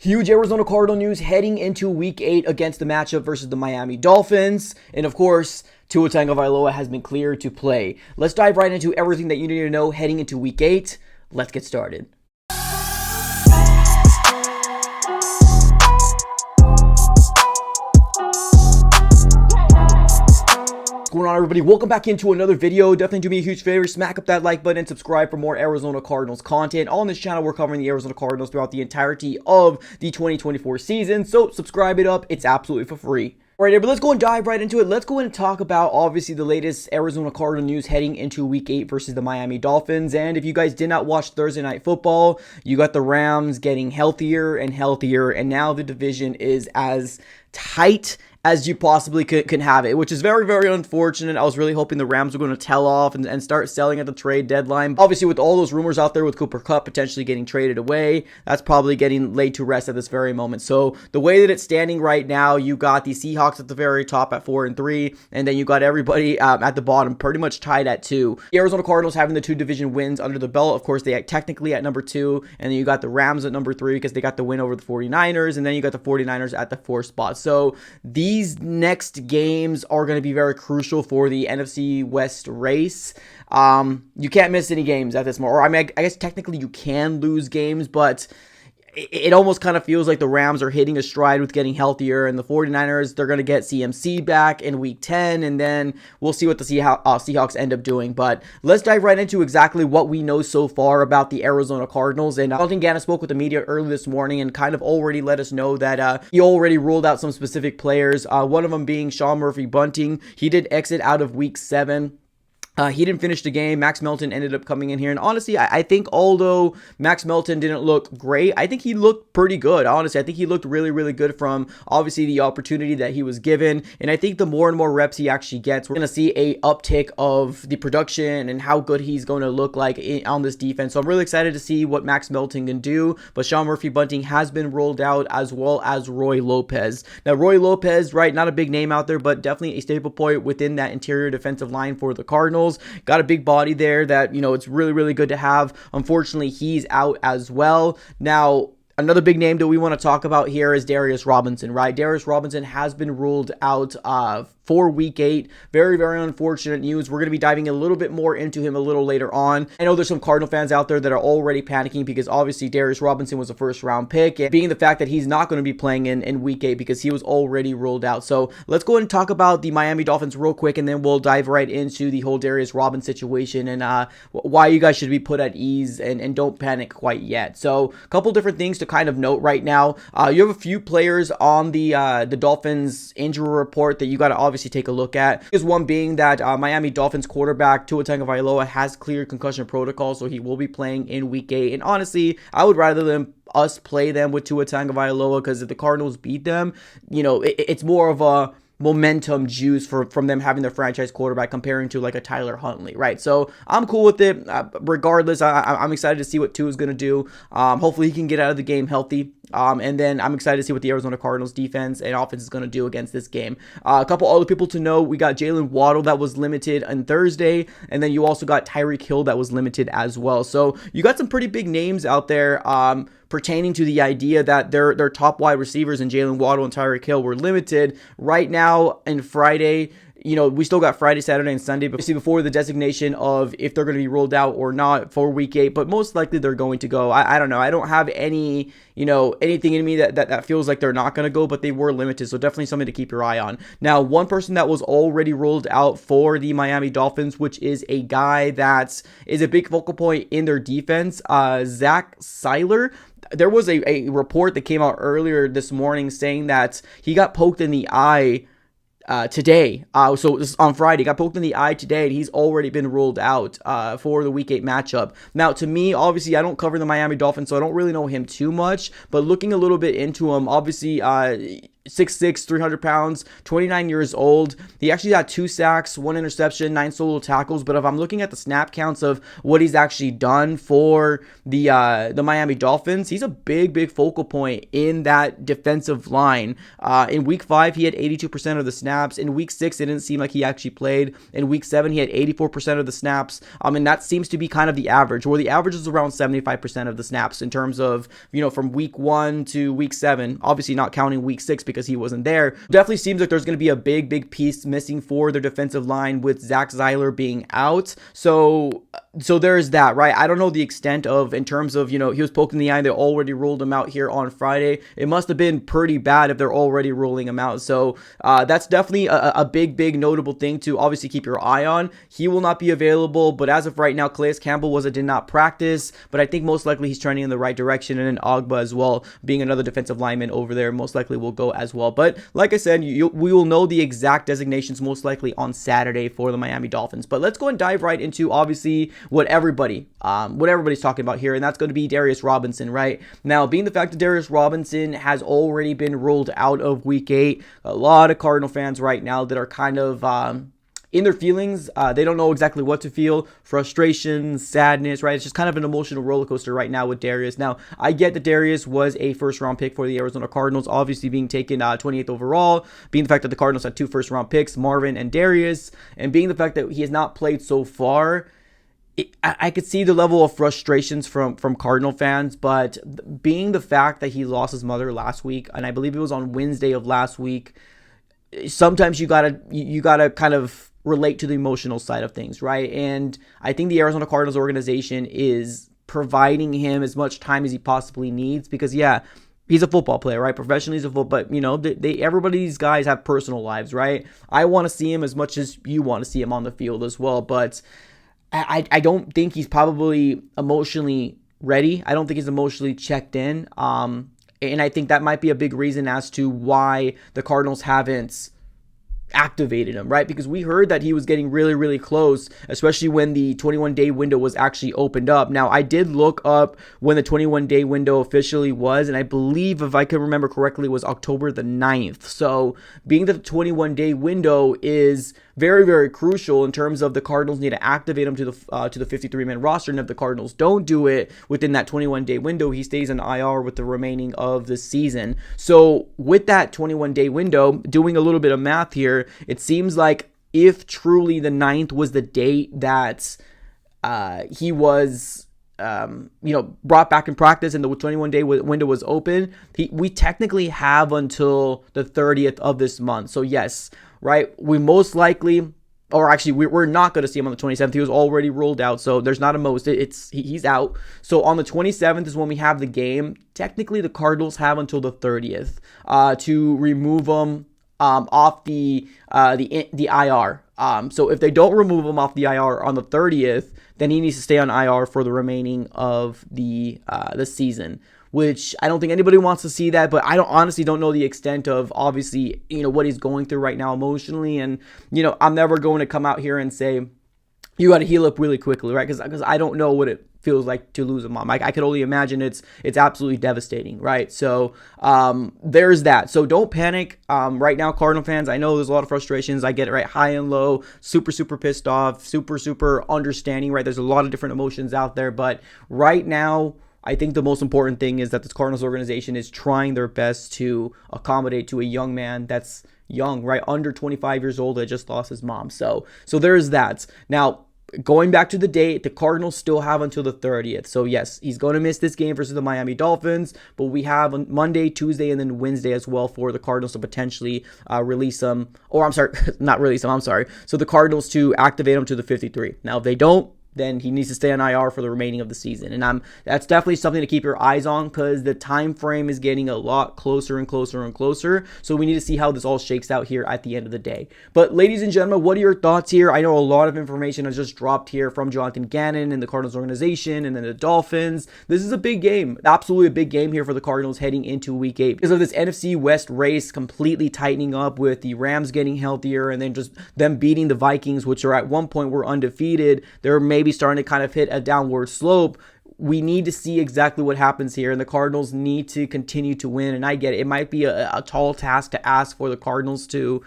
Huge Arizona Cardinal news heading into Week 8 against the matchup versus the Miami Dolphins. And of course, Tua Tagovailoa has been cleared to play. Let's dive right into everything that you need to know heading into Week 8. Let's get started. What's going on, everybody? Welcome back into another video. Definitely do me a huge favor, smack up that like button and subscribe for more Arizona Cardinals content. On this channel, we're covering the Arizona Cardinals throughout the entirety of the 2024 season, so subscribe it up. It's absolutely for free. All right, but let's go and dive right into it. Let's go and talk about, obviously, the latest Arizona Cardinal news heading into Week 8 versus the Miami Dolphins. And if you guys did not watch Thursday Night Football, you got the Rams getting healthier and healthier, and now the division is as tight as you possibly can have it, which is very, very unfortunate. I was really hoping the Rams were going to tell off and start selling at the trade deadline. Obviously, with all those rumors out there with Cooper Kupp potentially getting traded away, that's probably getting laid to rest at this very moment. So the way that it's standing right now, you got the Seahawks at the very top at 4-3, and then you got everybody at the bottom pretty much tied at 2. The Arizona Cardinals having the 2 division wins under the belt. Of course, they are technically at number 2, and then you got the Rams at number 3 because they got the win over the 49ers, and then you got the 49ers at the 4th spot. So these next games are going to be very crucial for the NFC West race. You can't miss any games at this moment. Or I mean, I guess technically you can lose games, but it almost kind of feels like the Rams are hitting a stride with getting healthier, and the 49ers, they're going to get CMC back in Week 10, and then we'll see what the Seahawks end up doing. But let's dive right into exactly what we know so far about the Arizona Cardinals. And Dalton Gannon spoke with the media early this morning and kind of already let us know that he already ruled out some specific players, one of them being Sean Murphy-Bunting. He did exit out of Week 7. He didn't finish the game. Max Melton ended up coming in here. And honestly, I think although Max Melton didn't look great, I think he looked pretty good. Honestly, I think he looked really, really good from obviously the opportunity that he was given. And I think the more and more reps he actually gets, we're going to see a uptick of the production and how good he's going to look like on this defense. So I'm really excited to see what Max Melton can do. But Sean Murphy-Bunting has been rolled out, as well as Roy Lopez. Now, Roy Lopez, right, not a big name out there, but definitely a staple point within that interior defensive line for the Cardinals. Got a big body there that, it's really, really good to have. Unfortunately, he's out as well. Now, another big name that we want to talk about here is Darius Robinson, right? Darius Robinson has been ruled out for Week 8. Very, very unfortunate news. We're going to be diving a little bit more into him a little later on. I know there's some Cardinal fans out there that are already panicking because obviously Darius Robinson was a first-round pick, and being the fact that he's not going to be playing in Week 8 because he was already ruled out. So let's go ahead and talk about the Miami Dolphins real quick, and then we'll dive right into the whole Darius Robinson situation and why you guys should be put at ease and don't panic quite yet. So a couple different things to kind of note right now. You have a few players on the Dolphins injury report that you got to obviously take a look at. Here's one being that Miami Dolphins quarterback Tua Tagovailoa has cleared concussion protocol, so he will be playing in Week 8. And honestly, I would rather than us play them with Tua Tagovailoa, because if the Cardinals beat them, it's more of a momentum juice from them having their franchise quarterback comparing to like a Tyler Huntley, right? So I'm cool with it. Regardless, I'm excited to see what Tua is going to do. Hopefully he can get out of the game healthy. And then I'm excited to see what the Arizona Cardinals defense and offense is going to do against this game. A couple other people to know. We got Jalen Waddle that was limited on Thursday, and then you also got Tyreek Hill that was limited as well. So you got some pretty big names out there pertaining to the idea that their top wide receivers in Jalen Waddle and Tyreek Hill were limited. Right now and Friday, we still got Friday, Saturday, and Sunday before the designation of if they're going to be rolled out or not for Week 8, but most likely they're going to go. I don't know. I don't have any, anything in me that feels like they're not going to go, but they were limited, so definitely something to keep your eye on. Now, one person that was already rolled out for the Miami Dolphins, which is a guy that is a big focal point in their defense, Zach Seiler. There was a report that came out earlier this morning saying that he got poked in the eye today. So this is on Friday. Got poked in the eye today, and he's already been ruled out for the Week 8 matchup. Now, to me, obviously, I don't cover the Miami Dolphins, so I don't really know him too much. But looking a little bit into him, obviously, 6'6", 300 pounds, 29 years old. He actually got 2 sacks, 1 interception, 9 solo tackles. But if I'm looking at the snap counts of what he's actually done for the Miami Dolphins, he's a big focal point in that defensive line. In week 5, he had 82% of the snaps. In week 6, it didn't seem like he actually played. In week 7, he had 84% of the snaps. And that seems to be kind of the average, where the average is around 75% of the snaps in terms of, from week 1 to week 7, obviously not counting week 6 because he wasn't there. Definitely seems like there's going to be a big piece missing for their defensive line with Zach Zeiler being out. So there's that, right? I don't know the extent of, in terms of, he was poked in the eye. They already ruled him out here on Friday. It must have been pretty bad if they're already ruling him out. So that's definitely a big notable thing to obviously keep your eye on. He will not be available, but as of right now, Calais Campbell did not practice, but I think most likely he's trending in the right direction, and then Ogba as well, being another defensive lineman over there, most likely will go as well. But like I said, we will know the exact designations most likely on Saturday for the Miami Dolphins. But let's go and dive right into obviously what everybody's talking about here, and that's going to be Darius Robinson, right? Now, being the fact that Darius Robinson has already been ruled out of week 8, a lot of Cardinal fans right now that are kind of in their feelings. They don't know exactly what to feel. Frustration, sadness, right? It's just kind of an emotional roller coaster right now with Darius. Now, I get that Darius was a first-round pick for the Arizona Cardinals, obviously being taken 28th overall, being the fact that the Cardinals had 2 first-round picks, Marvin and Darius, and being the fact that he has not played so far. I could see the level of frustrations from Cardinal fans, but being the fact that he lost his mother last week, and I believe it was on Wednesday of last week, sometimes you gotta kind of relate to the emotional side of things, right? And I think the Arizona Cardinals organization is providing him as much time as he possibly needs, because he's a football player, right? Professionally, he's a football, but everybody, these guys have personal lives, right? I want to see him as much as you want to see him on the field as well, but I don't think he's probably emotionally ready. I don't think he's emotionally checked in. And I think that might be a big reason as to why the Cardinals haven't activated him, right? Because we heard that he was getting really close, especially when the 21-day window was actually opened up. Now, I did look up when the 21-day window officially was, and I believe, if I can remember correctly, it was October the 9th. So being that the 21-day window is very crucial in terms of the Cardinals need to activate him to the 53-man roster, and if the Cardinals don't do it within that 21-day window, he stays in IR with the remaining of the season. So with that 21-day window, doing a little bit of math here, it seems like if truly the 9th was the date that he was brought back in practice and the 21-day window was open, we technically have until the 30th of this month. So yes, right, we most likely, or actually we're not going to see him on the 27th. He was already ruled out, so there's not a most. He's out. So on the 27th is when we have the game. Technically, the Cardinals have until the 30th to remove him off the IR. So if they don't remove him off the IR on the 30th, then he needs to stay on IR for the remaining of the season, which I don't think anybody wants to see that, but I honestly don't know the extent of, obviously, what he's going through right now emotionally. And, I'm never going to come out here and say, you got to heal up really quickly, right? Because I don't know what it feels like to lose a mom. I could only imagine it's absolutely devastating, right? So there's that. So don't panic. Right now, Cardinal fans, I know there's a lot of frustrations. I get it, right? High and low, super pissed off, super understanding, right? There's a lot of different emotions out there, but right now, I think the most important thing is that this Cardinals organization is trying their best to accommodate to a young man that's young, right? Under 25 years old that just lost his mom. So there's that. Now, going back to the date, the Cardinals still have until the 30th. So yes, he's going to miss this game versus the Miami Dolphins, but we have on Monday, Tuesday, and then Wednesday as well for the Cardinals to potentially release him. Or I'm sorry, not release him, I'm sorry. So the Cardinals to activate him to the 53. Now, if they don't, then he needs to stay on IR for the remaining of the season. And that's definitely something to keep your eyes on, because the time frame is getting a lot closer and closer. So we need to see how this all shakes out here at the end of the day. But ladies and gentlemen, what are your thoughts here? I know a lot of information has just dropped here from Jonathan Gannon and the Cardinals organization and then the Dolphins. This is a big game, absolutely a big game here for the Cardinals heading into week 8 because of this NFC West race completely tightening up with the Rams getting healthier and then just them beating the Vikings, which are at one point were undefeated. They're maybe starting to kind of hit a downward slope. we need to see exactly what happens here, and the Cardinals need to continue to win. And I get it; it might be a tall task to ask for the Cardinals to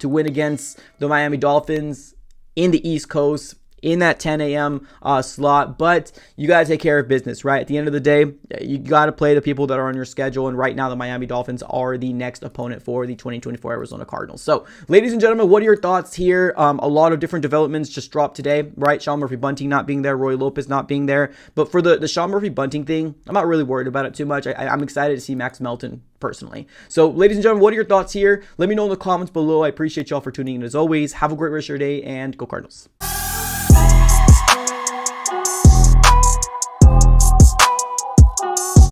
win against the Miami Dolphins in the East Coast in that 10 a.m. Slot, but you got to take care of business, right? At the end of the day, you got to play the people that are on your schedule, and right now the Miami Dolphins are the next opponent for the 2024 Arizona Cardinals. So, ladies and gentlemen, what are your thoughts here? A lot of different developments just dropped today, right? Sean Murphy-Bunting not being there, Roy Lopez not being there, but for the Sean Murphy-Bunting thing, I'm not really worried about it too much. I'm excited to see Max Melton personally. So, ladies and gentlemen, what are your thoughts here? Let me know in the comments below. I appreciate y'all for tuning in as always. Have a great rest of your day, and go Cardinals.